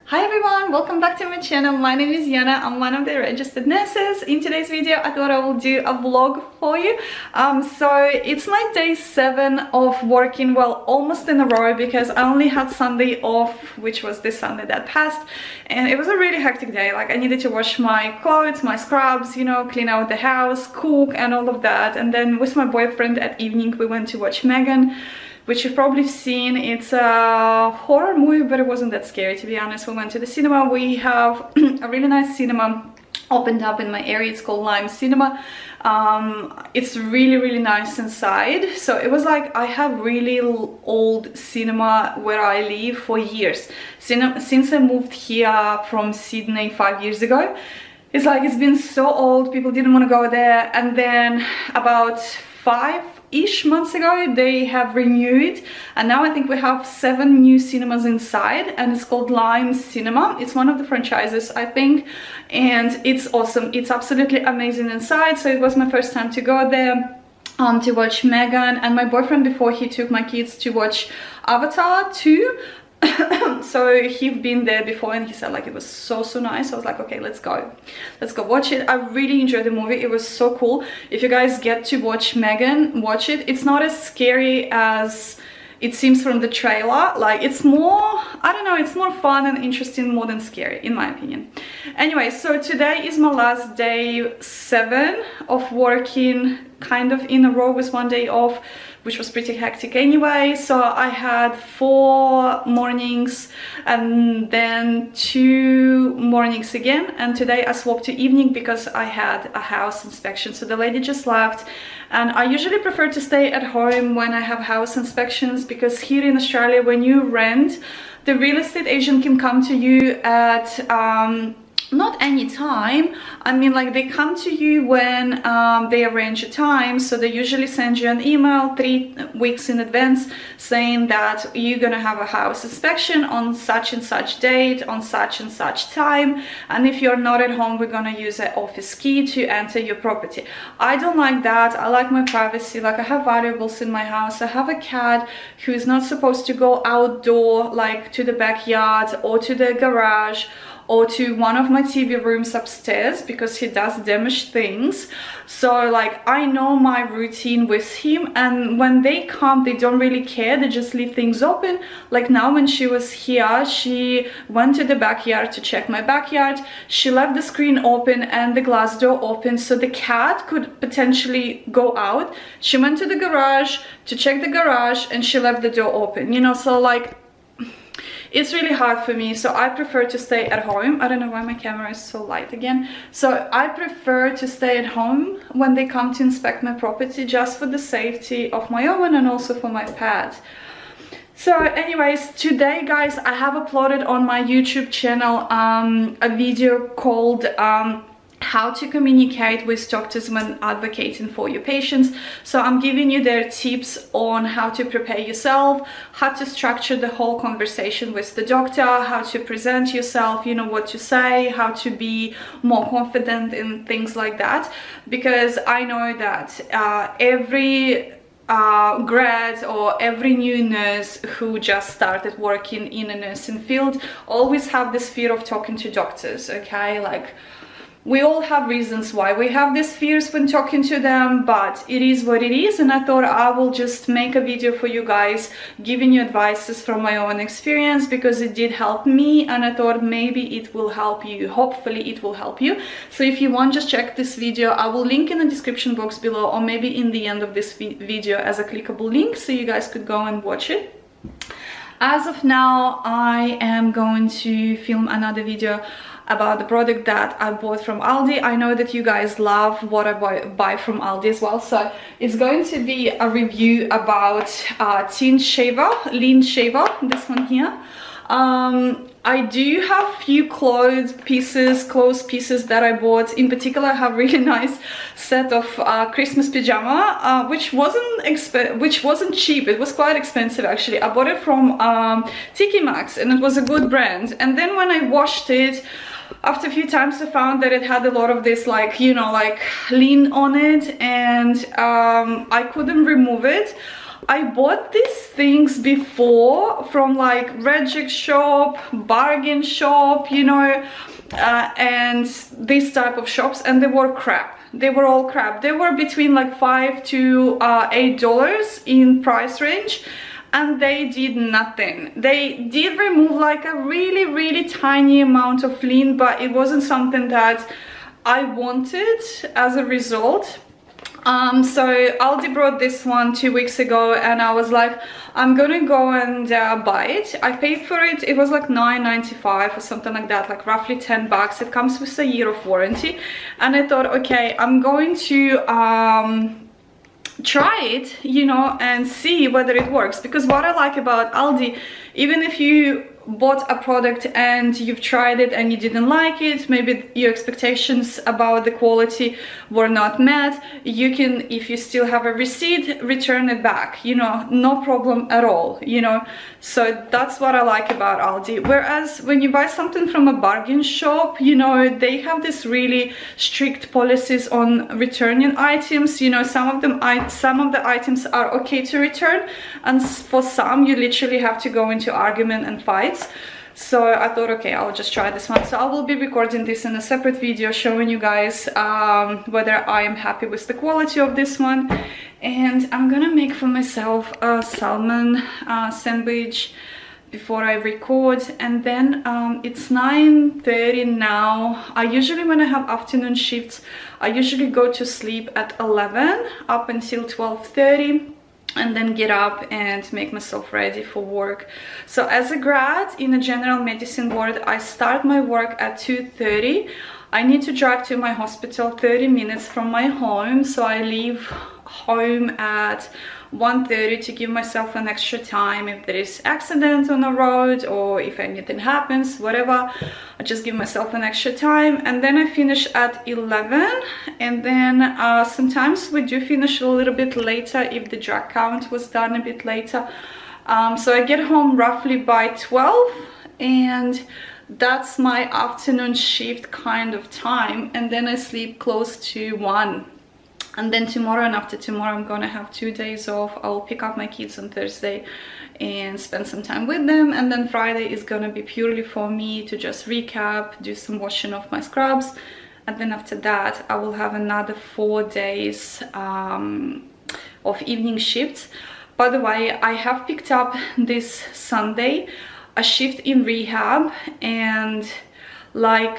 Hi everyone, welcome back to my channel. My name is Yana. I'm one of the registered nurses. In today's video, I thought I will do a vlog for you. So it's my day 7 of working, well, almost in a row, because I only had Sunday off, which was this Sunday that passed, and it was a really hectic day. Like, I needed to wash my clothes, my scrubs, you know, clean out the house, cook and all of that. And then with my boyfriend at evening, we went to watch Megan, which you've probably seen. It's a horror movie, but it wasn't that scary, to be honest. We went to the cinema. We have a really nice cinema opened up in my area. It's called Lime Cinema. It's really nice inside. So it was like, I have really old cinema where I live for years. Since I moved here from Sydney 5 years ago. It's like, it's been so old, people didn't want to go there. And then about 5-ish months ago, they have renewed, and now I think we have 7 new cinemas inside, and it's called Lime Cinema. It's one of the franchises, I think, and it's awesome. It's absolutely amazing inside. So it was my first time to go there to watch Megan, and my boyfriend, before, he took my kids to watch Avatar 2. So he'd been there before and he said like it was so nice. I was like, okay, let's go watch it. I really enjoyed the movie. It was so cool. If you guys get to watch Megan, watch it. It's not as scary as it seems from the trailer. Like, it's more, I don't know, it's more fun and interesting more than scary, in my opinion. Anyway, so today is my last day 7 of working kind of in a row with 1 day off, which was pretty hectic anyway. So I had 4 mornings and then 2 mornings again, and today I swapped to evening because I had a house inspection. So the lady just left, and I usually prefer to stay at home when I have house inspections, because here in Australia, when you rent, the real estate agent can come to you at not any time. I mean, like, they come to you when they arrange a time. So they usually send you an email 3 weeks in advance saying that you're gonna have a house inspection on such and such date, on such and such time, and if you're not at home, we're gonna use an office key to enter your property. I don't like that. I like my privacy. Like, I have valuables in my house. I have a cat who is not supposed to go outdoor, like to the backyard or to the garage or to one of my TV rooms upstairs, because he does damage things. So like, I know my routine with him, and when they come, they don't really care. They just leave things open. Like now, when she was here, she went to the backyard to check my backyard. She left the screen open and the glass door open, so the cat could potentially go out. She went to the garage to check the garage and she left the door open, you know. So like, it's really hard for me, so I prefer to stay at home. I don't know why my camera is so light again. So I prefer to stay at home when they come to inspect my property, just for the safety of my own and also for my pet. So anyways, today, guys, I have uploaded on my YouTube channel a video called how to communicate with doctors when advocating for your patients. So I'm giving you their tips on how to prepare yourself, how to structure the whole conversation with the doctor, how to present yourself, you know, what to say, how to be more confident in things like that. Because I know that every grad or every new nurse who just started working in a nursing field always have this fear of talking to doctors, okay? Like, we all have reasons why we have these fears when talking to them, but it is what it is. And I thought I will just make a video for you guys, giving you advices from my own experience, because it did help me, and I thought maybe it will help you. Hopefully it will help you. So if you want, just check this video. I will link in the description box below, or maybe in the end of this video as a clickable link, so you guys could go and watch it. As of now, I am going to film another video about the product that I bought from Aldi. I know that you guys love what I buy from Aldi as well, so it's going to be a review about Lean Shaver, this one here. I do have few clothes pieces that I bought. In particular, I have really nice set of Christmas pajama, which wasn't cheap. It was quite expensive actually. I bought it from TK Maxx, and it was a good brand. And then when I washed it, after a few times, I found that it had a lot of this, like, you know, like lean on it, and I couldn't remove it. I bought these things before from like Reject Shop, Bargain Shop, you know, and this type of shops, and they were crap. They were all crap. They were between like $5 to $8 in price range, and they did nothing. They did remove like a really tiny amount of lean, but it wasn't something that I wanted as a result. So Aldi brought this one 2 weeks ago, and I was like, I'm gonna go and buy it. I paid for it. It was like $9.95 or something like that, like roughly 10 bucks. It comes with a year of warranty, and I thought, okay, I'm going to try it, you know, and see whether it works. Because what I like about Aldi, even if you bought a product and you've tried it and you didn't like it, maybe your expectations about the quality were not met, you can, if you still have a receipt, return it back, you know, no problem at all, you know. So that's what I like about Aldi. Whereas when you buy something from a bargain shop, you know, they have this really strict policies on returning items. You know, some of the items are okay to return, and for some you literally have to go into argument and fights. So I thought, okay, I'll just try this one. So I will be recording this in a separate video showing you guys whether I am happy with the quality of this one. And I'm gonna make for myself a salmon sandwich before I record. And then it's 9:30 now. I usually, when I have afternoon shifts, I usually go to sleep at 11 up until 12:30, and then get up and make myself ready for work. So as a grad in a general medicine ward, I start my work at 2:30. I need to drive to my hospital 30 minutes from my home, so I leave home at 1:30 to give myself an extra time if there is accident on the road or if anything happens, whatever. I just give myself an extra time, and then I finish at 11. And then sometimes we do finish a little bit later if the drug count was done a bit later. So I get home roughly by 12, and that's my afternoon shift kind of time. And then I sleep close to 1. And then tomorrow and after tomorrow I'm gonna have 2 days off. I'll pick up my kids on Thursday and spend some time with them, and then Friday is gonna be purely for me to just recap, do some washing of my scrubs, and then after that I will have another 4 days of evening shifts. By the way, I have picked up this Sunday a shift in rehab, and like,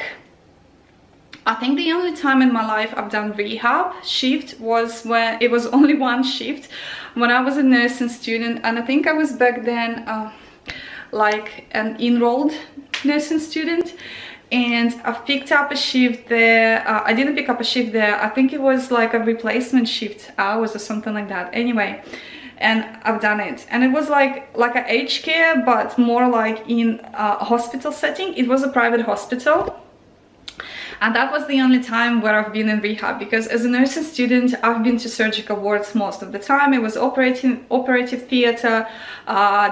I think the only time in my life I've done rehab shift was when it was only one shift when I was a nursing student, and I think I was back then like an enrolled nursing student, and I've picked up a shift there. I didn't pick up a shift there, I think it was like a replacement shift hours or something like that. Anyway, and I've done it, and it was like a aged care, but more like in a hospital setting. It was a private hospital. And that was the only time where I've been in rehab, because as a nursing student I've been to surgical wards most of the time. It was operative theater,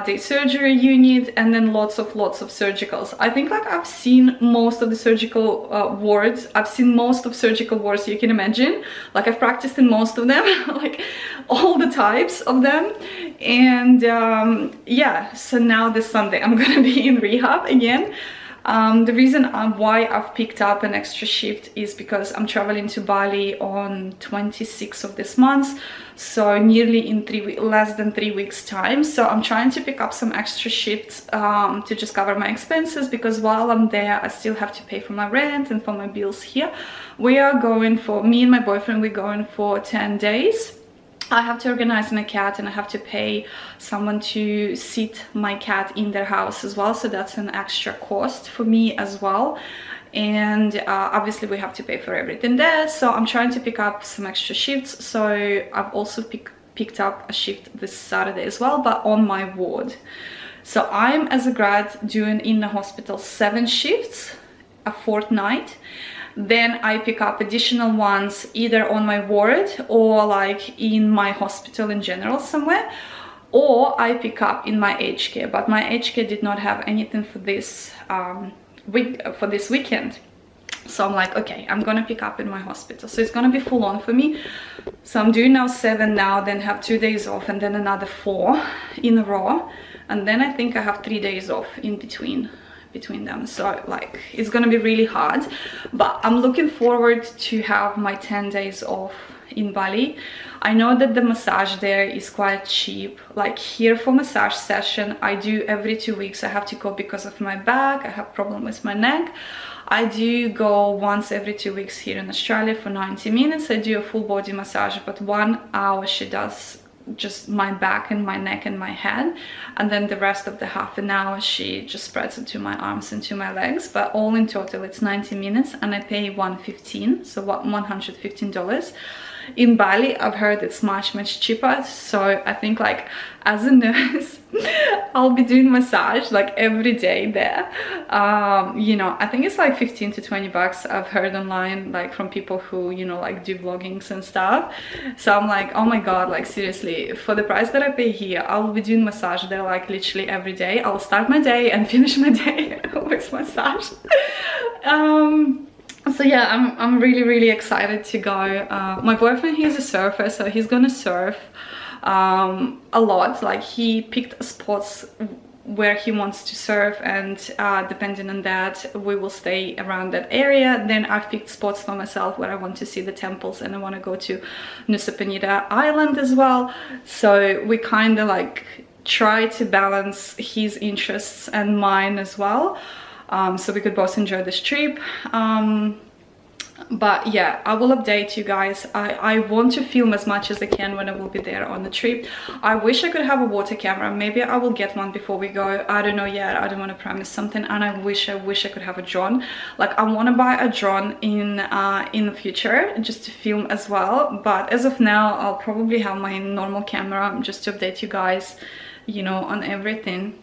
day surgery unit, and then lots of surgicals. I think like I've seen most of the surgical wards. I've seen most of surgical wards you can imagine. Like I've practiced in most of them, like all the types of them. And yeah, so now this Sunday I'm gonna be in rehab again. The reason why I've picked up an extra shift is because I'm traveling to Bali on 26th of this month, so nearly in less than 3 weeks time. So I'm trying to pick up some extra shifts to just cover my expenses, because while I'm there I still have to pay for my rent and for my bills here. We are going for, me and my boyfriend, we're going for 10 days. I have to organize my cat, and I have to pay someone to sit my cat in their house as well, so that's an extra cost for me as well. And obviously we have to pay for everything there, so I'm trying to pick up some extra shifts. So I've also picked up a shift this Saturday as well, but on my ward. So I'm, as a grad, doing in the hospital 7 shifts a fortnight. Then I pick up additional ones either on my ward or like in my hospital in general somewhere, or I pick up in my aged care. But my aged care did not have anything for this weekend. So I'm like, okay, I'm gonna pick up in my hospital, so it's gonna be full on for me. So I'm doing now 7 now, then have 2 days off, and then another 4 in a row, and then I think I have 3 days off in between them. So like, it's gonna be really hard, but I'm looking forward to have my 10 days off in Bali. I know that the massage there is quite cheap. Like here for massage session, I do every 2 weeks. I have to go because of my back. I have problem with my neck. I do go once every 2 weeks here in Australia for 90 minutes. I do a full body massage, but 1 hour she does just my back and my neck and my head, and then the rest of the half an hour she just spreads it to my arms and to my legs. But all in total it's 90 minutes, and I pay $115, so $115. In Bali I've heard it's much cheaper, so I think like as a nurse I'll be doing massage like every day there. You know, I think it's like 15 to 20 bucks I've heard online, like from people who, you know, like do vloggings and stuff. So I'm like, oh my god, like seriously, for the price that I pay here, I'll be doing massage there like literally every day. I'll start my day and finish my day with massage. So yeah, I'm really excited to go. My boyfriend, he's a surfer, so he's gonna surf a lot. Like he picked spots where he wants to surf, and depending on that we will stay around that area. Then I've picked spots for myself where I want to see the temples, and I want to go to Nusa Penida Island as well. So we kind of like try to balance his interests and mine as well, so we could both enjoy this trip. But yeah, I will update you guys. I want to film as much as I can when I will be there on the trip. I wish I could have a water camera. Maybe I will get one before we go. I don't know yet. I don't want to promise something. And I wish I could have a drone. Like I want to buy a drone in the future just to film as well. But as of now, I'll probably have my normal camera just to update you guys, you know, on everything.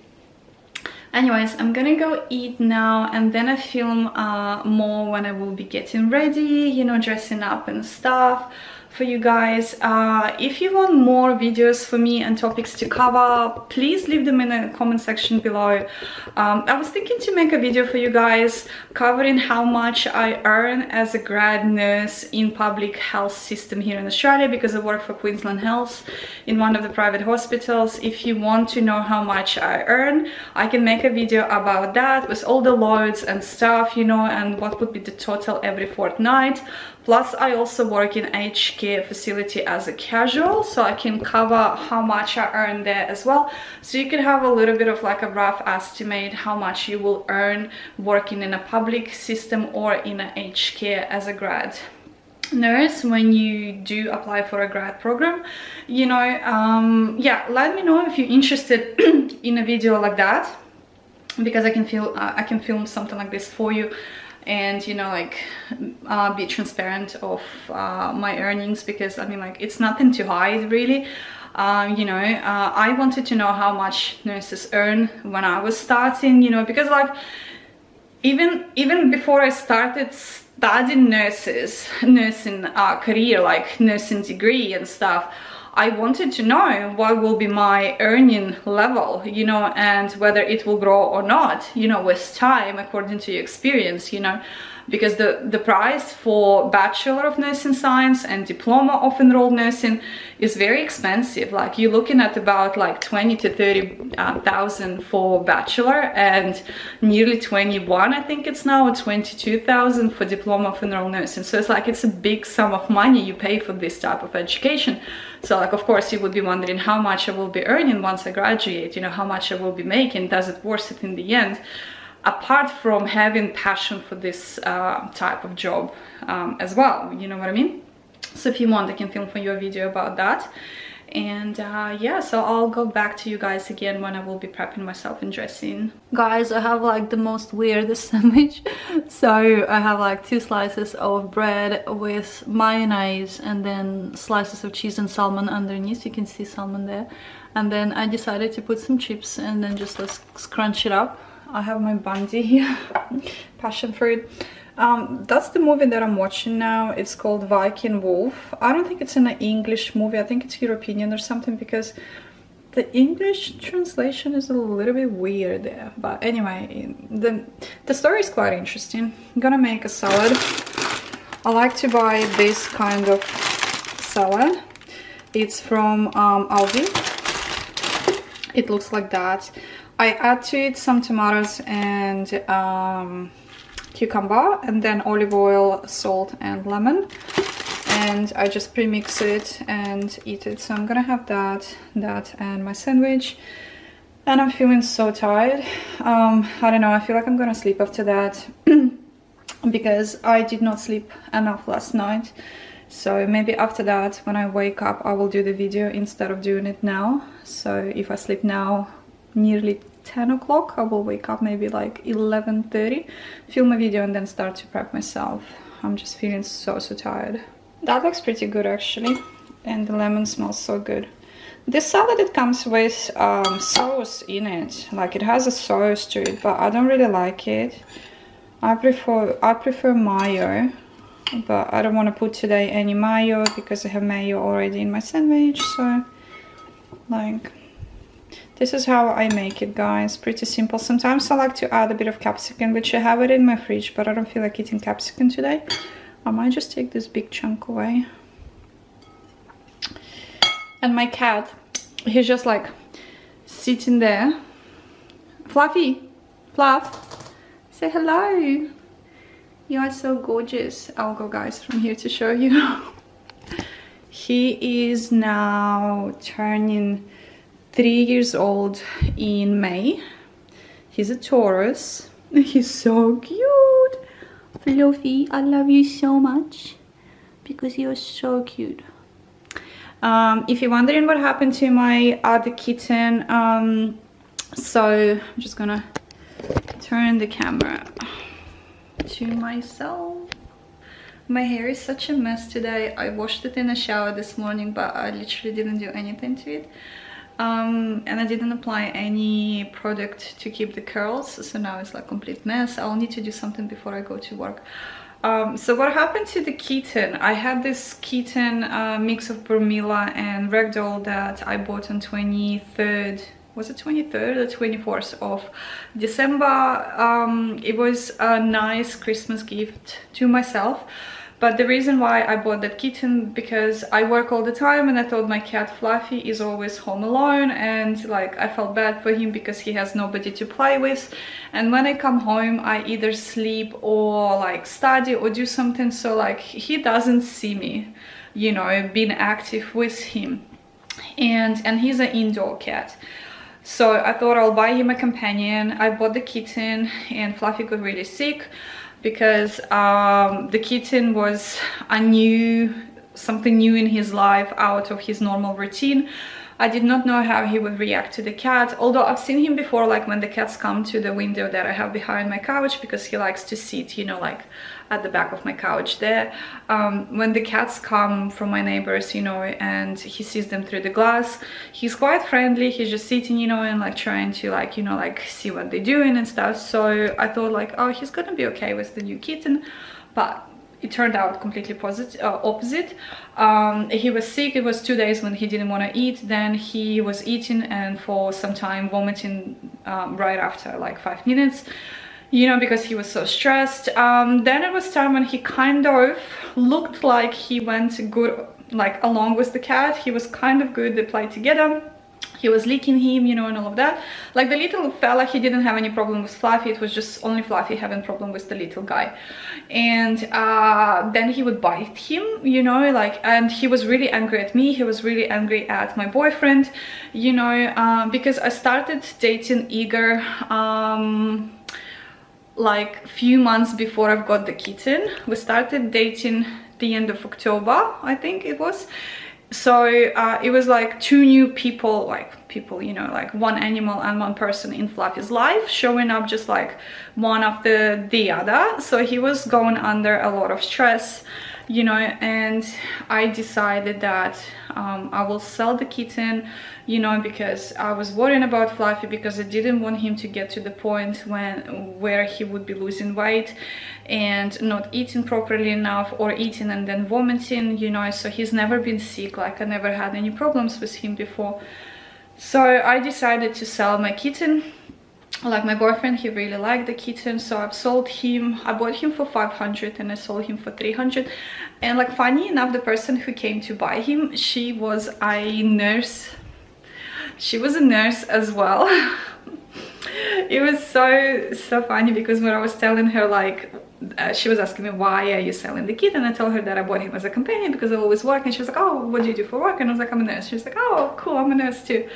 Anyways, I'm gonna go eat now, and then I film more when I will be getting ready, you know, dressing up and stuff for you guys. If you want more videos for me and topics to cover, please leave them in the comment section below. I was thinking to make a video for you guys covering how much I earn as a grad nurse in public health system here in Australia, because I work for Queensland Health in one of the private hospitals. If you want to know how much I earn, I can make a video about that with all the loads and stuff, you know, and what would be the total every fortnight. Plus I also work in aged care facility as a casual, so I can cover how much I earn there as well. So you can have a little bit of like a rough estimate how much you will earn working in a public system or in an aged care as a grad nurse when you do apply for a grad program, you know. Yeah, let me know if you're interested in a video like that, because I can film something like this for you, and you know, like be transparent of my earnings, because I mean, like, it's nothing to hide really. You know, I wanted to know how much nurses earn when I was starting, you know, because like even before I started studying nursing career, like nursing degree and stuff, I wanted to know what will be my earning level, you know, and whether it will grow or not, you know, with time according to your experience, you know, because the price for Bachelor of Nursing Science and Diploma of Enrolled Nursing is very expensive. Like you're looking at about like 20 to 30,000 for Bachelor, and nearly 21, I think it's now, 22,000 for Diploma of Enrolled Nursing. So it's like, it's a big sum of money you pay for this type of education. So like, of course you would be wondering how much I will be earning once I graduate, you know, how much I will be making, does it worth it in the end? Apart from having passion for this type of job as well, you know what I mean? So if you want, I can film for you a video about that. And yeah, so I'll go back to you guys again when I will be prepping myself and dressing. Guys, I have like the most weirdest sandwich. So I have like 2 slices of bread with mayonnaise and then slices of cheese and salmon underneath. You can see salmon there. And then I decided to put some chips and then just let's scrunch it up. I have my Bundy here, passion fruit. That's the movie that I'm watching now. It's called Viking Wolf. I don't think it's an English movie. I think it's European or something, because The English translation is a little bit weird there, but anyway, the story is quite interesting. I'm gonna make a salad. I like to buy this kind of salad. It's from Aldi. It looks like that. I add to it some tomatoes and cucumber, and then olive oil, salt and lemon, and I just pre-mix it and eat it. So I'm gonna have that and my sandwich, and I'm feeling so tired. I don't know, I feel like I'm gonna sleep after that because I did not sleep enough last night. So maybe after that, when I wake up, I will do the video instead of doing it now. So if I sleep now nearly 10 o'clock, I will wake up maybe like 11:30, film a video and then start to prep myself. I'm just feeling so tired. That looks pretty good actually, and the lemon smells so good. This salad, it comes with sauce in it, like it has a sauce to it, but I don't really like it. I prefer mayo, but I don't want to put today any mayo because I have mayo already in my sandwich. So like, this is how I make it, guys. Pretty simple. Sometimes I like to add a bit of capsicum, which I have it in my fridge, but I don't feel like eating capsicum today. I might just take this big chunk away. And my cat, he's just like sitting there. Fluffy, Fluff, say hello. You are so gorgeous. I'll go, guys, from here to show you. He is now turning 3 years old in May. He's a Taurus. He's so cute. Fluffy, I love you so much because you're so cute. If you're wondering what happened to my other kitten, so I'm just gonna turn the camera to myself. My hair is such a mess today. I washed it in the shower this morning, but I literally didn't do anything to it. And I didn't apply any product to keep the curls, so now it's like a complete mess. I'll need to do something before I go to work. So what happened to the kitten? I had this kitten mix of Bromilla and Ragdoll that I bought on 23rd. Was it 23rd or 24th of December? It was a nice Christmas gift to myself. But the reason why I bought that kitten, because I work all the time and I thought my cat Fluffy is always home alone, and like I felt bad for him because he has nobody to play with. And when I come home, I either sleep or like study or do something, so like he doesn't see me, you know, being active with him. And he's an indoor cat. So I thought I'll buy him a companion. I bought the kitten and Fluffy got really sick because the kitten was something new in his life, out of his normal routine. I did not know how he would react to the cat, although I've seen him before, like when the cats come to the window that I have behind my couch, because he likes to sit, you know, like at the back of my couch there. When the cats come from my neighbors, you know, and he sees them through the glass, he's quite friendly. He's just sitting, you know, and like trying to like, you know, like see what they're doing and stuff. So I thought like, oh, he's gonna be okay with the new kitten, but it turned out completely opposite. He was sick. It was 2 days when he didn't want to eat. Then he was eating and for some time vomiting right after like 5 minutes, you know, because he was so stressed. Then it was time when he kind of looked like he went good, like along with the cat. He was kind of good. They played together. He was licking him, you know, and all of that. Like the little fella, he didn't have any problem with Fluffy. It was just only Fluffy having problem with the little guy. And then he would bite him, you know, like, and he was really angry at me. He was really angry at my boyfriend, you know, because I started dating Igor like a few months before I've got the kitten. We started dating the end of October, I think it was. So it was like two new people, you know, like one animal and one person in Fluffy's life showing up just like one after the other. So he was going under a lot of stress, you know, and I decided that I will sell the kitten, you know, because I was worrying about Fluffy, because I didn't want him to get to the point where he would be losing weight and not eating properly enough, or eating and then vomiting, you know. So he's never been sick, like I never had any problems with him before. So I decided to sell my kitten. Like, my boyfriend, he really liked the kitten, so I've sold him. I bought him for 500 and I sold him for 300. And like, funny enough, the person who came to buy him, she was a nurse. She was a nurse as well. It was so funny, because when I was telling her, like, she was asking me, why are you selling the kitten? And I told her that I bought him as a companion because I always work. And she was like, oh, what do you do for work? And I was like, I'm a nurse. She was like, oh, cool, I'm a nurse too.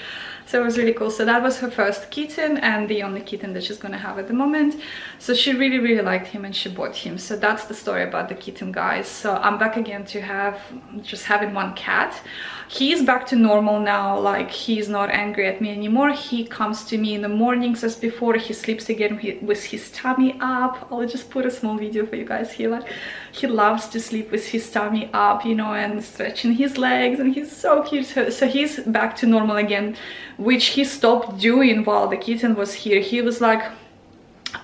So it was really cool. So that was her first kitten and the only kitten that she's gonna have at the moment. So she really liked him and she bought him. So that's the story about the kitten, guys. So I'm back again to just having one cat. He's back to normal now. Like, he's not angry at me anymore. He comes to me in the mornings as before. He sleeps again with his tummy up. I'll just put a small video for you guys here. Like, he loves to sleep with his tummy up, you know, and stretching his legs, and he's so cute. So he's back to normal again, which he stopped doing while the kitten was here. He was like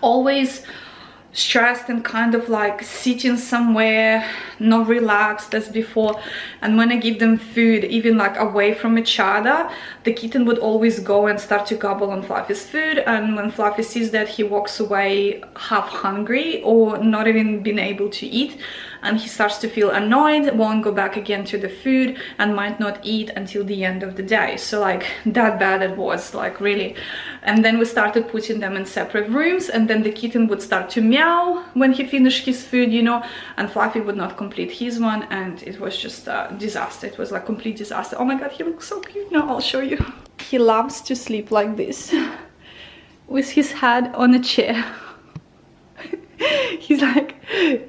always stressed and kind of like sitting somewhere, not relaxed as before. And when I give them food, even like away from each other, the kitten would always go and start to gobble on Fluffy's food. And when Fluffy sees that, he walks away half hungry or not even being able to eat, and he starts to feel annoyed, won't go back again to the food, and might not eat until the end of the day. So like, that bad it was, like, really. And then we started putting them in separate rooms, and then the kitten would start to meow when he finished his food, you know, and Fluffy would not complete his one, and it was just a disaster. It was like complete disaster. Oh my god, he looks so cute. Now I'll show you. He loves to sleep like this with his head on a chair. He's like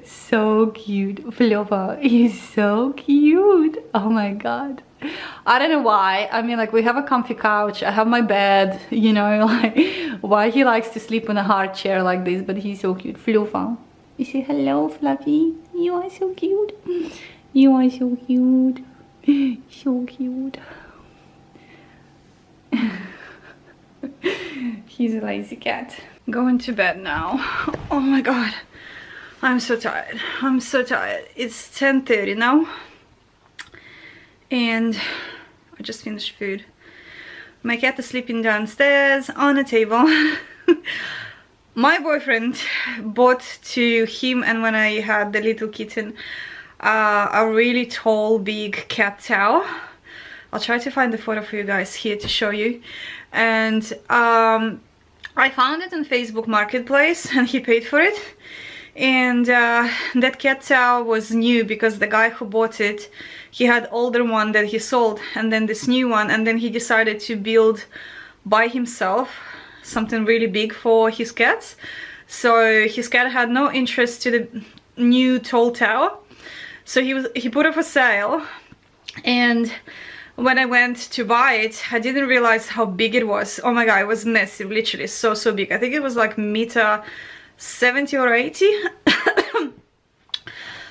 so cute. Floppa, he's so cute. Oh my god. I don't know why. I mean, like, we have a comfy couch, I have my bed, you know, like, why he likes to sleep on a hard chair like this, but he's so cute. Floppa, you say hello, Fluffy. You are so cute. You are so cute. So cute. He's a lazy cat. Going to bed now. Oh my god, I'm so tired. I'm so tired. It's 10:30 now, and I just finished food. My cat is sleeping downstairs on a table. My boyfriend bought to him, and when I had the little kitten, a really tall, big cat towel. I'll try to find the photo for you guys here to show you. And I found it on Facebook Marketplace, and he paid for it. And that cat towel was new because the guy who bought it, he had older one that he sold, and then this new one, and then he decided to build by himself something really big for his cats. So his cat had no interest to the new tall towel, so he put it for sale. And when I went to buy it, I didn't realize how big it was. Oh my god, it was massive, literally so big. I think it was like meter 70 or 80.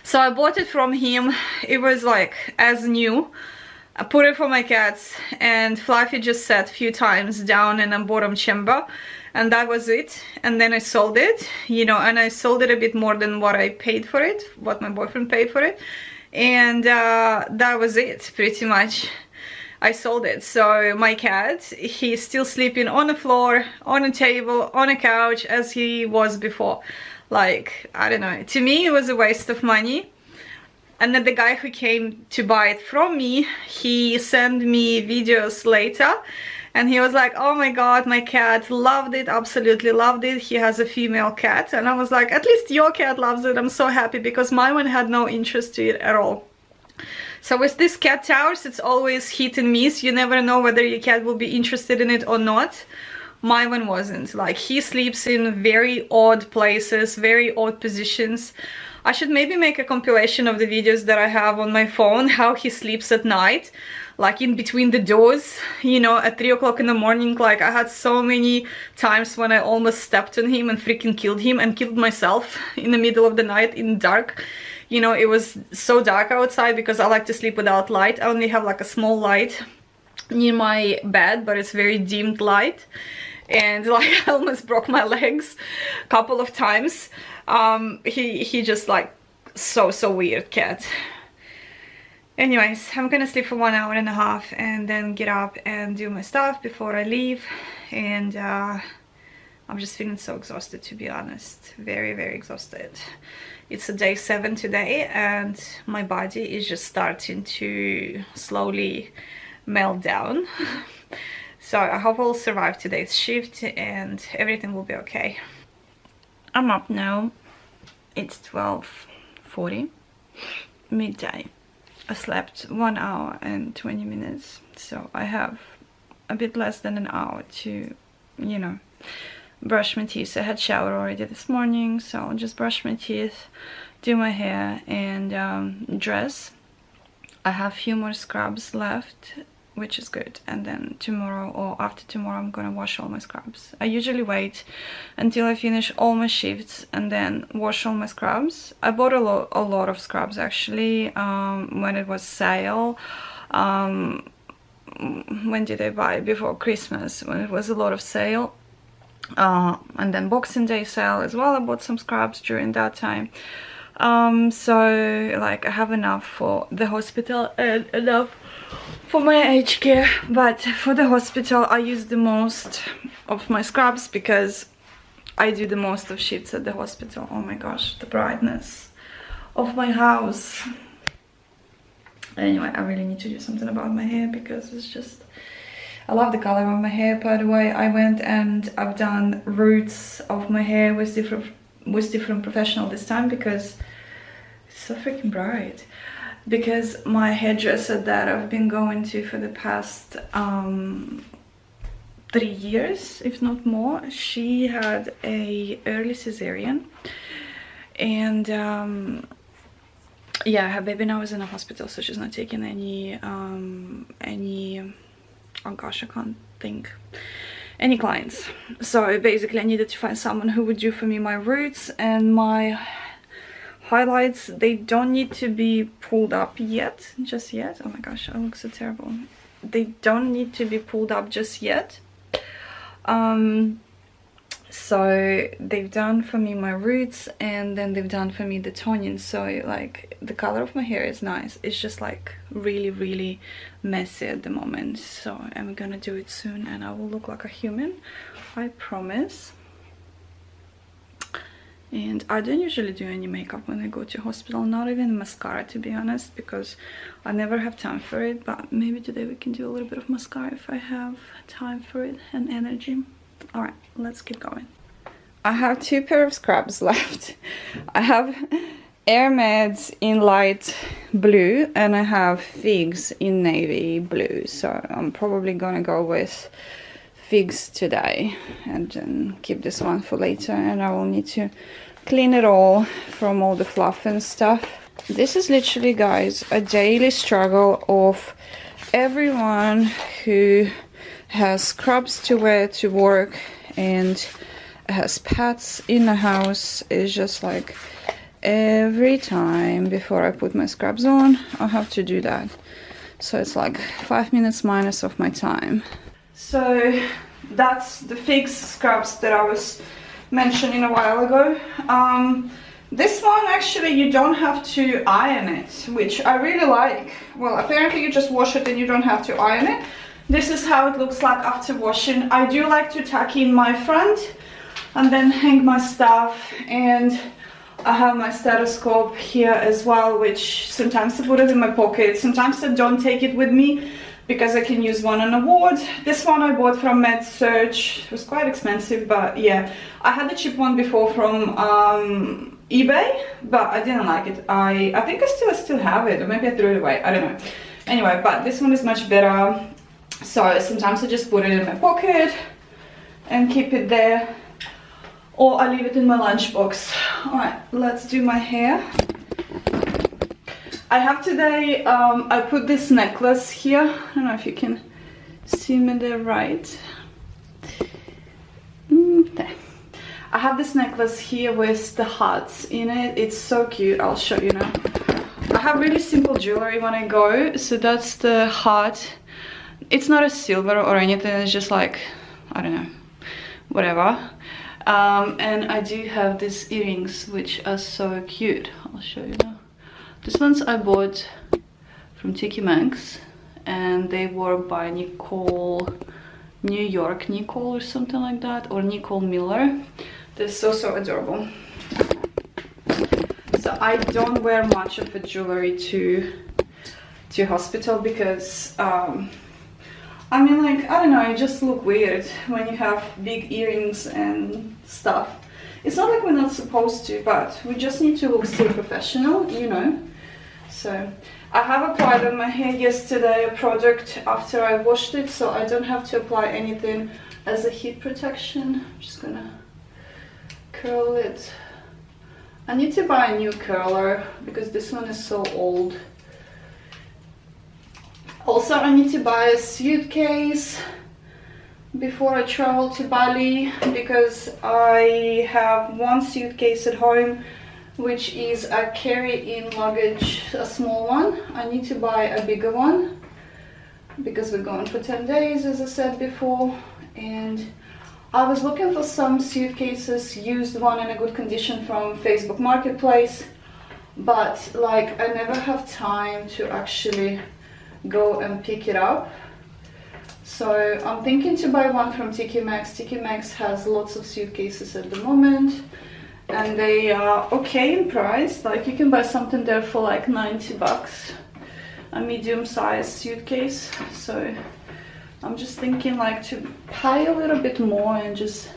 So I bought it from him. It was like as new. I put it for my cats, and Fluffy just sat a few times down in a bottom chamber, and that was it. And then I sold it, you know, and I sold it a bit more than what I paid for it, what my boyfriend paid for it. And that was it, pretty much. I sold it. So my cat, he's still sleeping on the floor, on a table, on a couch as he was before. Like, I don't know, to me it was a waste of money. And then the guy who came to buy it from me, he sent me videos later, and he was like, oh my god, my cat loved it, absolutely loved it. He has a female cat. And I was like, at least your cat loves it. I'm so happy, because my one had no interest to it at all. So with these cat towers, it's always hit and miss. You never know whether your cat will be interested in it or not. My one wasn't. Like, he sleeps in very odd places, very odd positions. I should maybe make a compilation of the videos that I have on my phone, how he sleeps at night, like in between the doors, you know, at 3 o'clock in the morning. Like, I had so many times when I almost stepped on him and freaking killed him, and killed myself in the middle of the night in the dark. You know, it was so dark outside because I like to sleep without light. I only have like a small light near my bed, but it's very dimmed light. And like, I almost broke my legs a couple of times. He just like so weird cat. Anyways, I'm gonna sleep for 1.5 hours and then get up and do my stuff before I leave. And I'm just feeling so exhausted, to be honest. Very, very exhausted. It's a day 7 today and my body is just starting to slowly melt down. So I hope I'll survive today's shift and everything will be okay. I'm up now. It's 12:40, midday. I slept 1 hour and 20 minutes, so I have a bit less than an hour to, you know, brush my teeth. I had showered already this morning, so I'll just brush my teeth, do my hair, and dress. I have a few more scrubs left, which is good, and then tomorrow or after tomorrow I'm gonna wash all my scrubs. I usually wait until I finish all my shifts and then wash all my scrubs. I bought a lot of scrubs actually when it was sale. When did I buy? Before Christmas, when it was a lot of sale, and then Boxing Day sale as well. I bought some scrubs during that time. So like I have enough for the hospital and enough for my aged care, but for the hospital I use the most of my scrubs because I do the most of shifts at the hospital. Oh my gosh, the brightness of my house. Anyway, I really need to do something about my hair because it's just, I love the color of my hair. By the way, I went and I've done roots of my hair with different professional this time because it's so freaking bright. Because my hairdresser that I've been going to for the past 3 years, if not more, she had a early cesarean, and yeah, her baby now is in a hospital, so she's not taking any oh gosh, I can't think, any clients. So basically I needed to find someone who would do for me my roots and my highlights. They don't need to be pulled up yet, just yet. Oh my gosh, I look so terrible. They don't need to be pulled up just yet. So they've done for me my roots and then they've done for me the toning. So like the color of my hair is nice. It's just like really, really messy at the moment. So I'm gonna do it soon and I will look like a human, I promise. And I don't usually do any makeup when I go to hospital, not even mascara, to be honest, because I never have time for it. But maybe today we can do a little bit of mascara if I have time for it and energy. Alright, let's keep going. I have 2 pairs of scrubs left. I have Air Meds in light blue and I have Figs in navy blue. So I'm probably gonna go with Figs today and then keep this one for later, and I will need to clean it all from all the fluff and stuff. This is literally, guys, a daily struggle of everyone who has scrubs to wear to work and has pets in the house. It's just like every time before I put my scrubs on I have to do that, so it's like 5 minutes minus of my time. So that's the Figs scrubs that I was mentioning a while ago. This one actually you don't have to iron it, which I really like. Well, apparently you just wash it and you don't have to iron it. This is how it looks like after washing. I do like to tuck in my front and then hang my stuff, and I have my stethoscope here as well, which sometimes I put it in my pocket, sometimes I don't take it with me because I can use one on a ward. This one I bought from MedSearch. It was quite expensive, but yeah. I had the cheap one before from eBay, but I didn't like it. I think I still have it, or maybe I threw it away, I don't know. Anyway, but this one is much better. So sometimes I just put it in my pocket and keep it there, or I leave it in my lunchbox. Alright, let's do my hair. I have today, I put this necklace here. I don't know if you can see me there right. There. I have this necklace here with the hearts in it. It's so cute. I'll show you now. I have really simple jewelry when I go. So that's the heart. It's not a silver or anything. It's just like, I don't know, whatever. And I do have these earrings which are so cute. I'll show you now. These ones I bought from TK Maxx, and they were by Nicole, New York Nicole or something like that, or Nicole Miller. They're so adorable. So I don't wear much of a jewelry to hospital because I mean, like, I don't know, it just look weird when you have big earrings and stuff. It's not like we're not supposed to, but we just need to look still professional, you know. So I have applied on my hair yesterday a product after I washed it, so I don't have to apply anything as a heat protection. I'm just gonna curl it. I need to buy a new curler because this one is so old. Also, I need to buy a suitcase before I travel to Bali because I have one suitcase at home, which is a carry-in luggage, a small one. I need to buy a bigger one because we're going for 10 days, as I said before. And I was looking for some suitcases, used one in a good condition from Facebook Marketplace, but like I never have time to actually go and pick it up. So I'm thinking to buy one from TK Maxx. TK Maxx has lots of suitcases at the moment and they are okay in price. Like you can buy something there for like 90 bucks, a medium-sized suitcase. So I'm just thinking like to pay a little bit more and just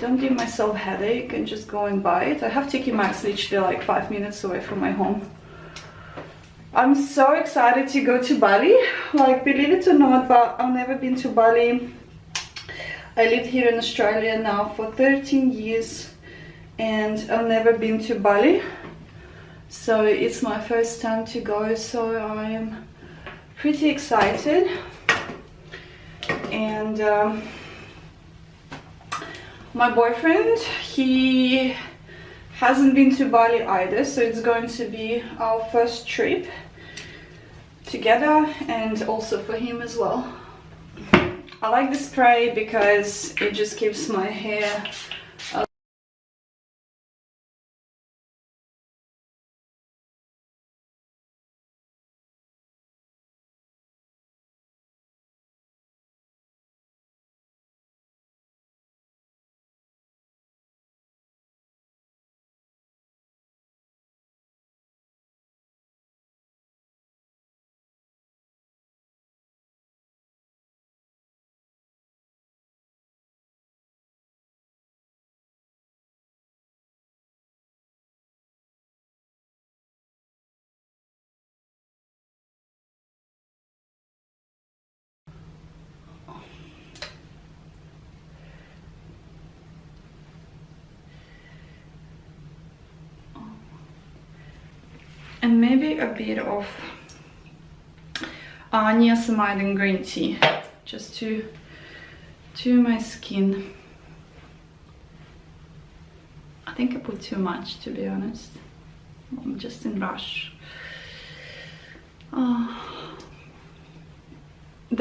don't give myself a headache and just go and buy it. I have TK Maxx literally like 5 minutes away from my home. I'm so excited to go to Bali. Like, believe it or not, but I've never been to Bali. I lived here in Australia now for 13 years and I've never been to Bali. So it's my first time to go, so I am pretty excited. And my boyfriend, he hasn't been to Bali either, so it's going to be our first trip together and also for him as well. I like the spray because it just gives my hair a and maybe a bit of niacinamide and green tea just to my skin. I think I put too much, to be honest. I'm just in rush. The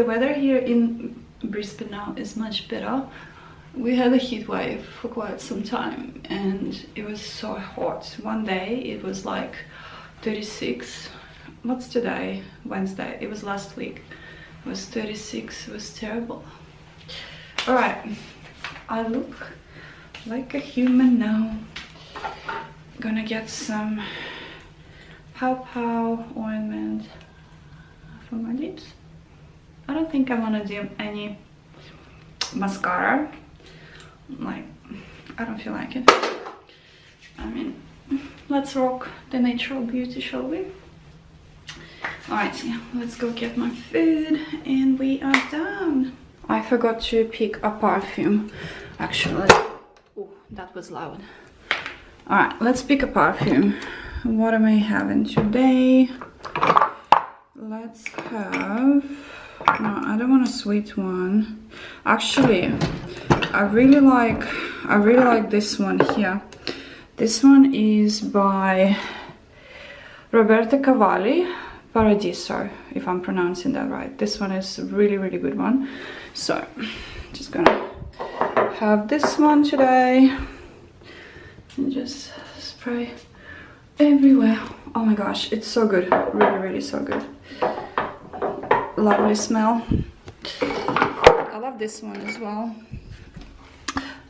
weather here in Brisbane now is much better. We had a heat wave for quite some time and it was so hot. One day it was like 36. What's today? Wednesday. It was last week. It was 36. It was terrible. All right, I look like a human now. Gonna get some Pow Pow ointment for my lips. I don't think I want to do any mascara. Like, I don't feel like it. I mean, let's rock the natural beauty, shall we? Alright, so let's go get my food and we are done. I forgot to pick a perfume, actually. Oh, that was loud. Alright, let's pick a perfume. What am I having today? Let's have... No, I don't want a sweet one. Actually, I really like this one here. This one is by Roberto Cavalli, Paradiso, if I'm pronouncing that right. This one is a really good one. So, just gonna have this one today and just spray everywhere. Oh my gosh, it's so good. Really so good. Lovely smell. I love this one as well.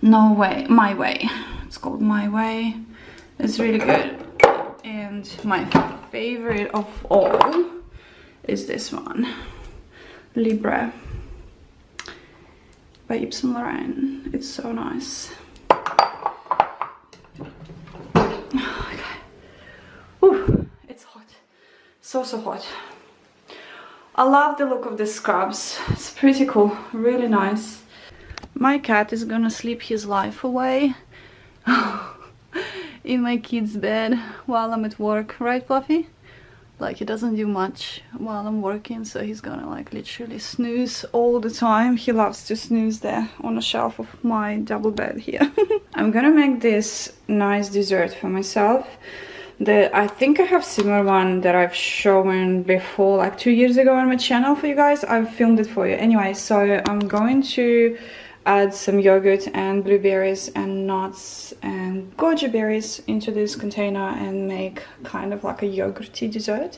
No Way, My Way. It's called My Way. It's really good. And my favorite of all is this one, Libre by Yves Saint Laurent. It's so nice. Okay. Ooh, it's hot. So hot. I love the look of the scrubs. It's pretty cool, really nice. My cat is gonna sleep his life away in my kid's bed while I'm at work, right Fluffy? Like, he doesn't do much while I'm working, so he's gonna like literally snooze all the time. He loves to snooze there on the shelf of my double bed here. I'm gonna make this nice dessert for myself. I think I have similar one that I've shown before, like 2 years ago on my channel for you guys. I've filmed it for you. Anyway, so I'm going to add some yogurt and blueberries and nuts and goji berries into this container and make kind of like a yogurty dessert,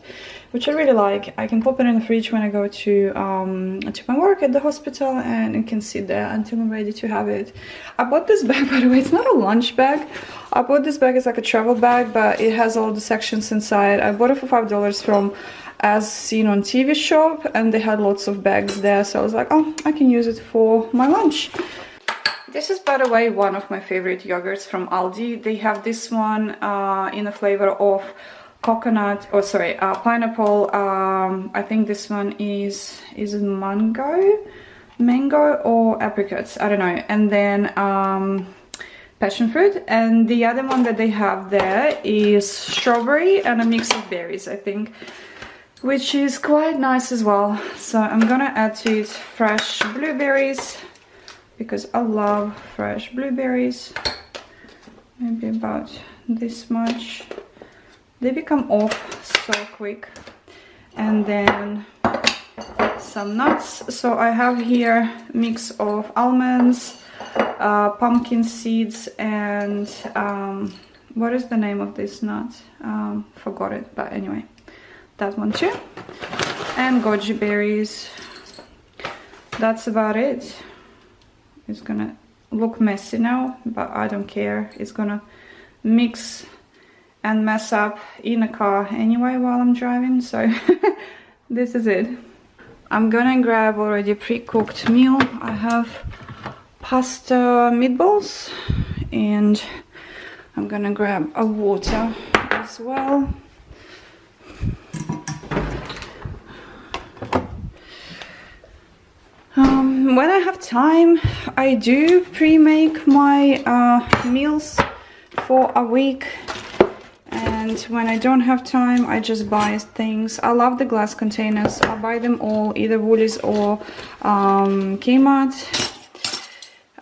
which I really like. I can pop it in the fridge when I go to my work at the hospital, and it can sit there until I'm ready to have it. I bought this bag, by the way. It's not a lunch bag. I bought this bag as like a travel bag, but it has all the sections inside. I bought it for $5 from As Seen on TV shop, and they had lots of bags there, so I was like, oh, I can use it for my lunch. This is, by the way, one of my favorite yogurts from Aldi. They have this one in a flavor of coconut, or sorry, pineapple. I think this one is it mango or apricots, I don't know, and then passion fruit, and the other one that they have there is strawberry and a mix of berries, I think, which is quite nice as well. So I'm gonna add to it fresh blueberries because I love fresh blueberries. Maybe about this much. They become off so quick. And then some nuts. So I have here a mix of almonds, pumpkin seeds, and what is the name of this nut? Forgot it, but anyway, that one too. And goji berries. That's about it. It's gonna look messy now, but I don't care. It's gonna mix and mess up in a car anyway while I'm driving, so this is it. I'm gonna grab already pre-cooked meal. I have pasta meatballs, and I'm gonna grab a water as well. When I have time, I do pre-make my meals for a week, and when I don't have time, I just buy things. I love the glass containers. I buy them all, either Woolies or Kmart.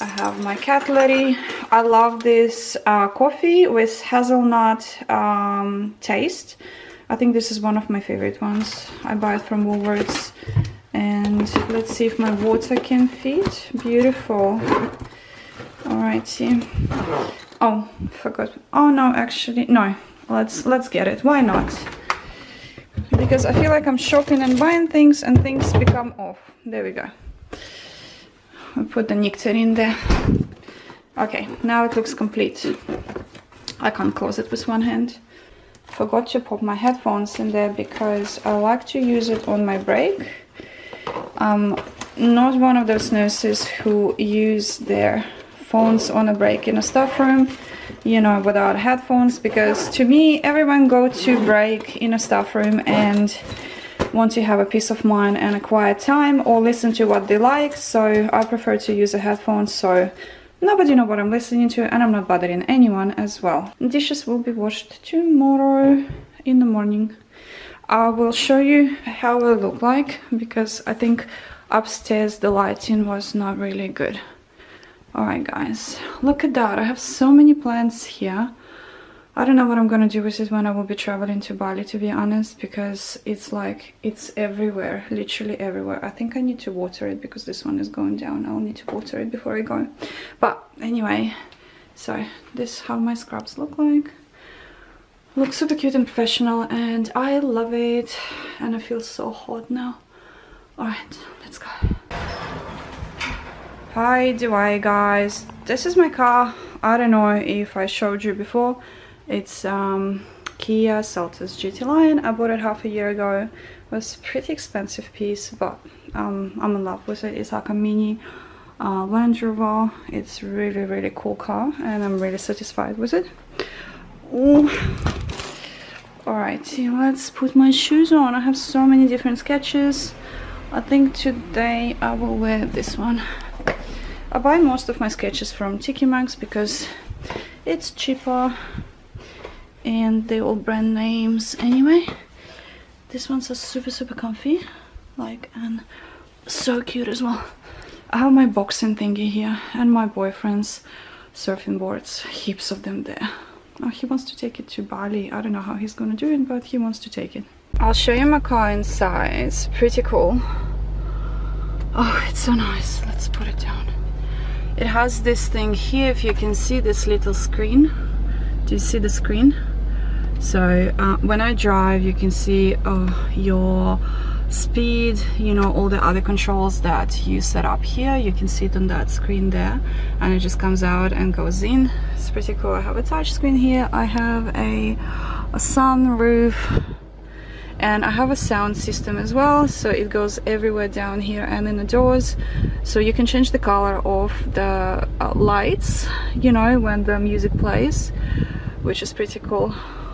I have my cutlery. I love this coffee with hazelnut taste. I think this is one of my favorite ones. I buy it from Woolworths. And let's see if my water can fit. Beautiful. Alrighty. Oh, forgot. Oh no, actually no. Let's get it. Why not? Because I feel like I'm shopping and buying things and things become off. There we go. I put the nectar in there. Okay, now it looks complete. I can't close it with one hand. Forgot to pop my headphones in there because I like to use it on my break. I'm not one of those nurses who use their phones on a break in a staff room, you know, without headphones, because to me everyone go to break in a staff room and want to have a peace of mind and a quiet time or listen to what they like. So I prefer to use a headphone so nobody know what I'm listening to, and I'm not bothering anyone as well. Dishes will be washed tomorrow in the morning. I will show you how it will look like, because I think upstairs the lighting was not really good. Alright guys, look at that. I have so many plants here. I don't know what I'm gonna do with it when I will be traveling to Bali, to be honest, because it's like, it's everywhere, literally everywhere. I think I need to water it because this one is going down. I'll need to water it before I go. But anyway, so this is how my scrubs look like. Looks super cute and professional, and I love it, and I feel so hot now. Alright, let's go. Hi DIY guys, this is my car. I don't know if I showed you before. It's Kia Seltos GT Line. I bought it half a year ago. It was a pretty expensive piece, but I'm in love with it. It's like a mini Land Rover. It's really cool car, and I'm really satisfied with it. Alright, let's put my shoes on. I have so many different sketches. I think today I will wear this one. I buy most of my sketches from TK Maxx because it's cheaper and they all brand names anyway. This one's a super comfy, like, and so cute as well. I have my boxing thingy here and my boyfriend's surfing boards, heaps of them there. Oh, he wants to take it to Bali. I don't know how he's gonna do it, but he wants to take it. I'll show you my car inside. It's pretty cool. Oh, it's so nice. Let's put it down. It has this thing here, if you can see this little screen. Do you see the screen? So when I drive, you can see your speed, you know, all the other controls that you set up here. You can see it on that screen there, and it just comes out and goes in. It's pretty cool. I have a touch screen here. I have a sunroof, and I have a sound system as well, so it goes everywhere down here and in the doors. So you can change the color of the lights, you know, when the music plays, which is pretty cool.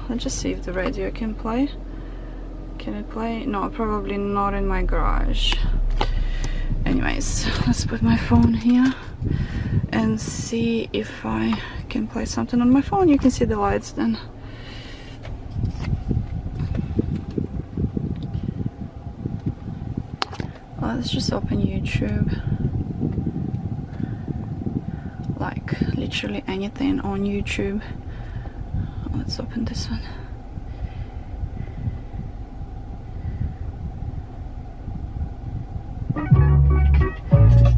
Let's just see if the radio can play. Can it play? No, probably not in my garage. Anyways, let's put my phone here and see if I can play something on my phone. You can see the lights then. Let's just open YouTube. Like literally anything on YouTube. Let's open this one.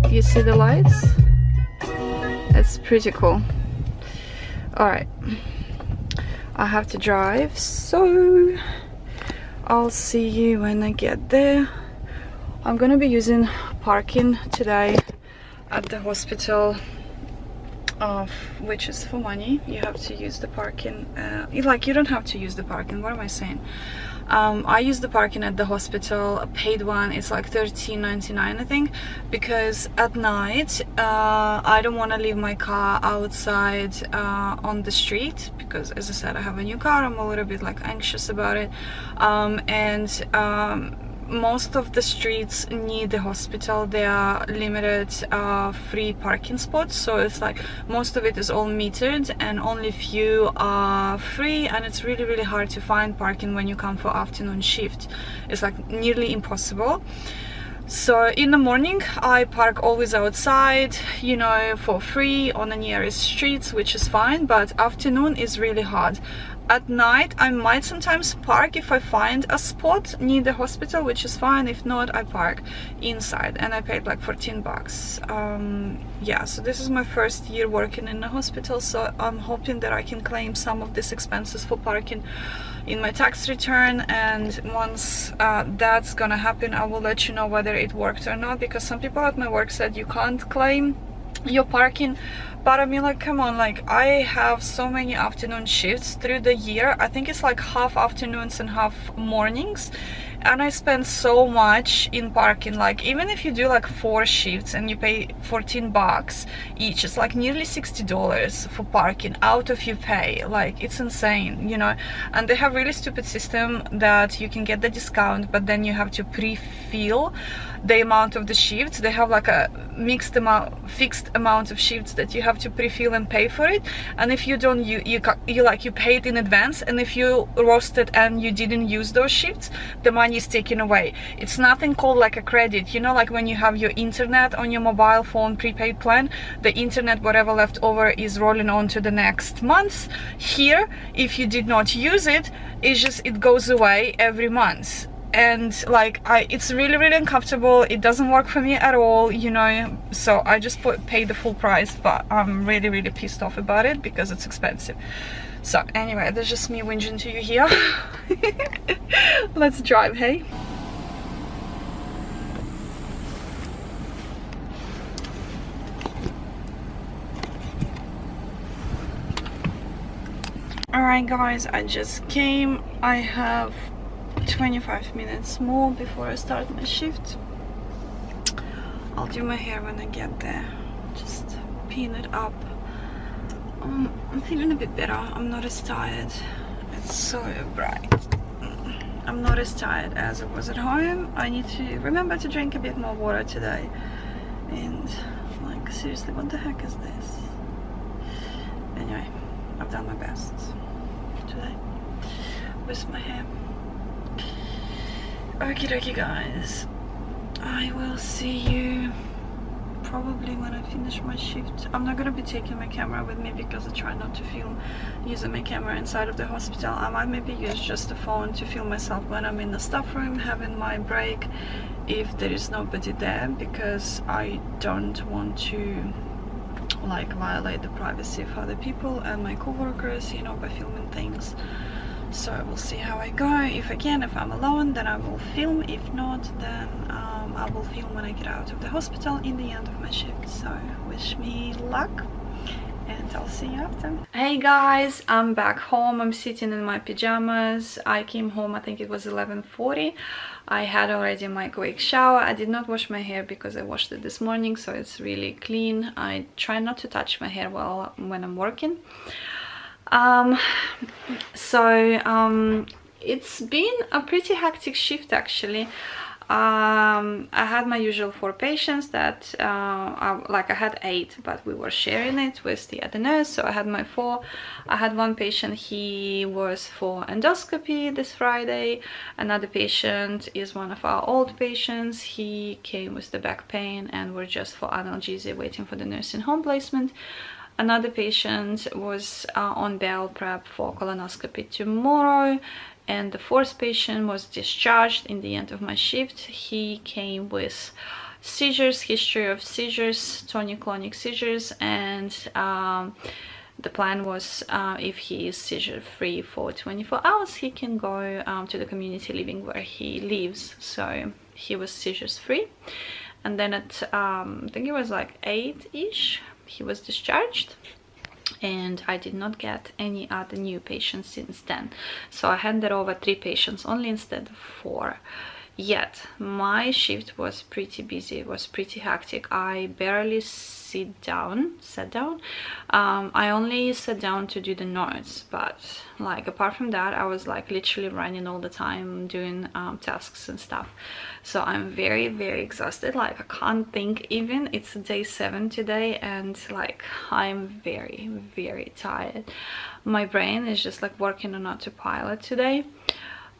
You see the lights? It's pretty cool. Alright, I have to drive, so I'll see you when I get there. I'm gonna be using parking today at the hospital, which is for money. You have to use the parking, like, you don't have to use the parking, what am I saying? I use the parking at the hospital, a paid one. It's like $13.99 I think, because at night I don't want to leave my car outside on the street, because as I said, I have a new car. I'm a little bit like anxious about it, most of the streets near the hospital, they are limited free parking spots, so it's like most of it is all metered and only few are free, and it's really hard to find parking when you come for afternoon shift. It's like nearly impossible. So in the morning I park always outside, you know, for free on the nearest streets, which is fine, but afternoon is really hard. At night I might sometimes park if I find a spot near the hospital, which is fine. If not, I park inside, and I paid like 14 bucks. Yeah, so this is my first year working in the hospital, so I'm hoping that I can claim some of these expenses for parking in my tax return, and once that's gonna happen, I will let you know whether it worked or not, because some people at my work said you can't claim your parking. But I mean, like, come on, like, I have so many afternoon shifts through the year. I think it's like half afternoons and half mornings, and I spend so much in parking. Like, even if you do like 4 shifts and you pay 14 bucks each, it's like nearly $60 for parking out of your pay. Like, it's insane, you know. And they have really stupid system that you can get the discount, but then you have to pre-fill the amount of the shifts. They have like a fixed amount of shifts that you have to pre-fill and pay for it, and if you don't, you pay it in advance, and if you rostered and you didn't use those shifts, the money is taken away. It's nothing called like a credit, you know, like when you have your internet on your mobile phone prepaid plan, the internet, whatever left over, is rolling on to the next month. Here, if you did not use it, it goes away every month. And like, it's really uncomfortable. It doesn't work for me at all, you know, so I just pay the full price, but I'm really pissed off about it because it's expensive. So anyway, that's just me whinging to you here. Let's drive, hey? Alright guys, I just came. I have 25 minutes more before I start my shift. I'll do my hair when I get there. Just pin it up. I'm feeling a bit better. I'm not as tired. It's so bright. I'm not as tired as I was at home. I need to remember to drink a bit more water today. And like, seriously, what the heck is this? Anyway, I've done my best today with my hair. Okie dokie guys, I will see you probably when I finish my shift. I'm not gonna be taking my camera with me because I try not to film using my camera inside of the hospital. I might maybe use just the phone to film myself when I'm in the staff room having my break, if there is nobody there, because I don't want to like violate the privacy of other people and my co-workers, you know, by filming things. So I will see how I go. If I can, if I'm alone, then I will film. If not, then I will film when I get out of the hospital in the end of my shift. So wish me luck and I'll see you after. Hey guys, I'm back home. I'm sitting in my pajamas. I came home, I think it was 11:40. I had already my quick shower. I did not wash my hair because I washed it this morning, so it's really clean. I try not to touch my hair when I'm working. It's been a pretty hectic shift actually. I had my usual 4 patients that I had 8, but we were sharing it with the other nurse, so I had my 4. I had one patient, he was for endoscopy this Friday. Another patient is one of our old patients. He came with the back pain and we're just for analgesia waiting for the nursing home placement. Another patient was on bowel prep for colonoscopy tomorrow. And the 4th patient was discharged in the end of my shift. He came with seizures, history of seizures, tonic-clonic seizures, and the plan was if he is seizure free for 24 hours, he can go to the community living where he lives. So he was seizures free. And then at I think it was like 8-ish, he was discharged. And I did not get any other new patients since then, so I handed over 3 patients only instead of 4. Yet my shift was pretty busy, it was pretty hectic. I barely sat down. I only sat down to do the notes, but like apart from that I was like literally running all the time doing tasks and stuff. So I'm very exhausted. Like I can't think even. It's day 7 today and like I'm very tired. My brain is just like working on autopilot today.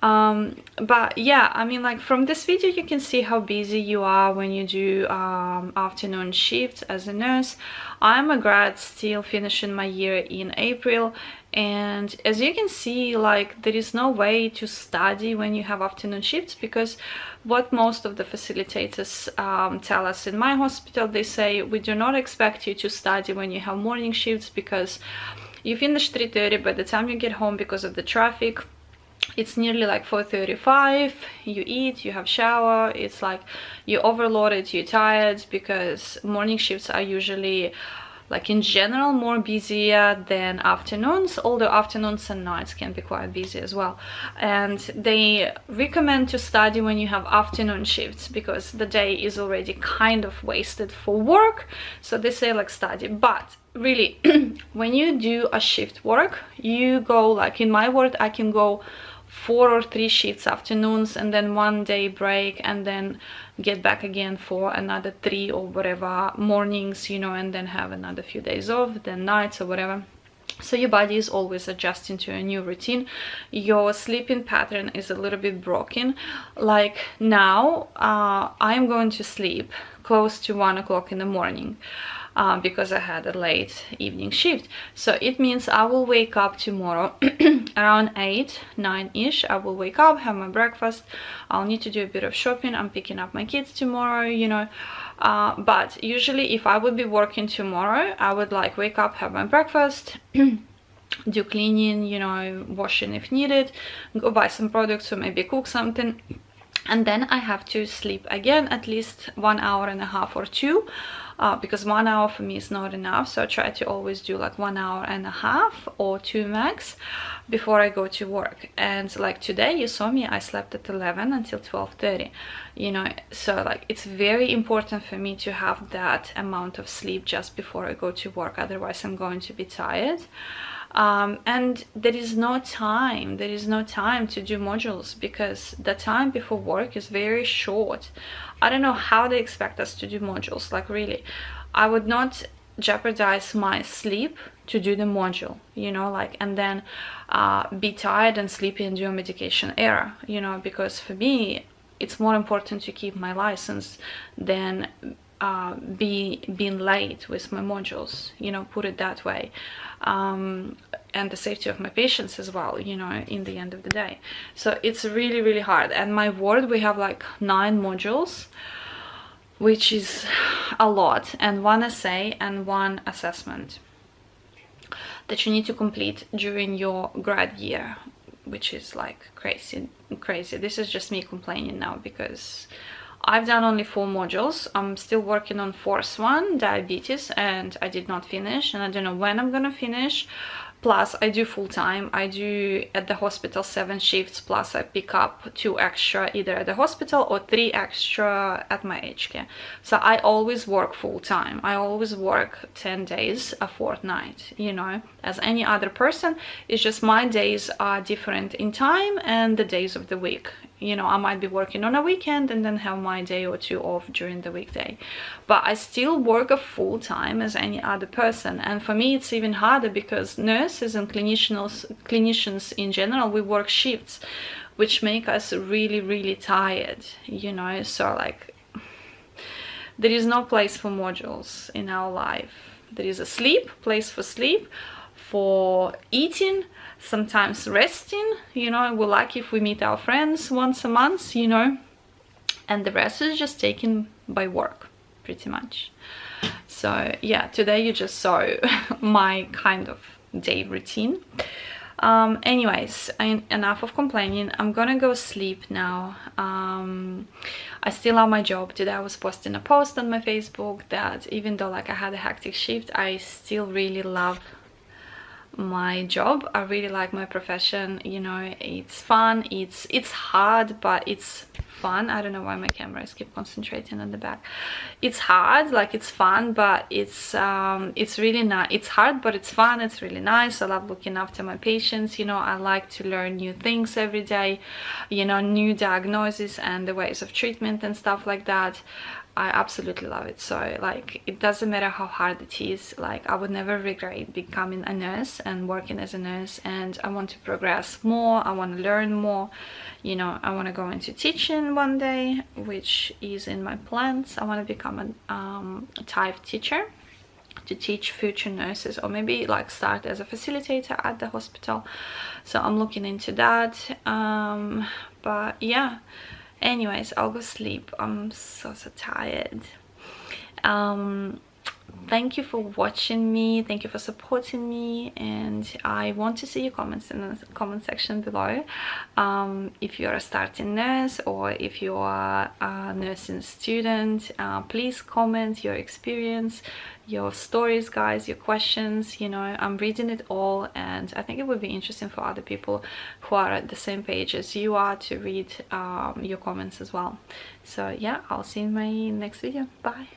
But yeah, I mean, like from this video you can see how busy you are when you do afternoon shifts as a nurse. I'm a grad still finishing my year in April, and as you can see, like there is no way to study when you have afternoon shifts, because what most of the facilitators tell us in my hospital, they say we do not expect you to study when you have morning shifts, because you finish 3:30, by the time you get home because of the traffic it's nearly like 4:35. You eat, you have shower, it's like you overloaded, you're tired, because morning shifts are usually like in general more busier than afternoons, although afternoons and nights can be quite busy as well. And they recommend to study when you have afternoon shifts because the day is already kind of wasted for work, so they say like study. But really when you do a shift work, you go, like in my ward I can go 4 or 3 shifts afternoons and then 1 day break and then get back again for another 3 or whatever mornings, you know, and then have another few days off, then nights or whatever. So your body is always adjusting to a new routine. Your sleeping pattern is a little bit broken. Like now I'm going to sleep close to 1 o'clock in the morning. Because I had a late evening shift, so it means I will wake up tomorrow around 8-9-ish. I will wake up, have my breakfast. I'll need to do a bit of shopping. I'm picking up my kids tomorrow, you know, but usually if I would be working tomorrow, I would like wake up, have my breakfast do cleaning, you know, washing if needed, go buy some products or maybe cook something, and then I have to sleep again at least 1.5 hours or 2, because 1 hour for me is not enough. So I try to always do like 1.5 hours or 2 max before I go to work. And like today you saw me, I slept at 11 until 12:30, you know. So like it's very important for me to have that amount of sleep just before I go to work, otherwise I'm going to be tired. And there is no time to do modules, because the time before work is very short. I don't know how they expect us to do modules, like really. I would not jeopardize my sleep to do the module, you know, like, and then be tired and sleepy and do a medication error, you know, because for me it's more important to keep my license than being late with my modules, you know, put it that way. And the safety of my patients as well, you know, in the end of the day. So it's really, really hard. And my ward, we have like 9 modules, which is a lot, and 1 essay and 1 assessment that you need to complete during your grad year, which is like crazy. This is just me complaining now, because I've done only 4 modules. I'm still working on 4th one, diabetes, and I did not finish, and I don't know when I'm gonna finish. Plus I do full-time. I do at the hospital 7 shifts, plus I pick up 2 extra either at the hospital or 3 extra at my aged care. So I always work full-time. I always work 10 days a fortnight, you know, as any other person. It's just my days are different in time and the days of the week. You know, I might be working on a weekend and then have my day or 2 off during the weekday, but I still work a full-time as any other person. And for me it's even harder, because nurses and clinicians in general, we work shifts, which make us really, really tired, you know. So like there is no place for modules in our life. There is a place for sleep, for eating, sometimes resting, you know. We like if we meet our friends once a month, you know, and the rest is just taken by work pretty much. So yeah, today you just saw my kind of day routine. Anyways, enough of complaining. I'm gonna go sleep now. I still love my job. Today I was posting a post on my Facebook that even though like I had a hectic shift, I still really love my job. I really like my profession, you know. It's fun, it's hard, but it's fun. I don't know why my cameras keep concentrating on the back. It's hard, like it's fun, but it's really nice. It's hard, but it's fun. It's really nice. I love looking after my patients, you know. I like to learn new things every day, you know, new diagnoses and the ways of treatment and stuff like that. I absolutely love it. So like it doesn't matter how hard it is, like I would never regret becoming a nurse and working as a nurse. And I want to progress more, I want to learn more, you know. I want to go into teaching one day, which is in my plans. I want to become a type teacher to teach future nurses, or maybe like start as a facilitator at the hospital. So I'm looking into that. But yeah, anyways, I'll go sleep. I'm so tired. Thank you for watching me, thank you for supporting me, and I want to see your comments in the comment section below. If you're a starting nurse or if you are a nursing student, please comment your experience, your stories, guys, your questions, you know. I'm reading it all, and I think it would be interesting for other people who are at the same page as you are to read your comments as well. So yeah, I'll see you in my next video. Bye.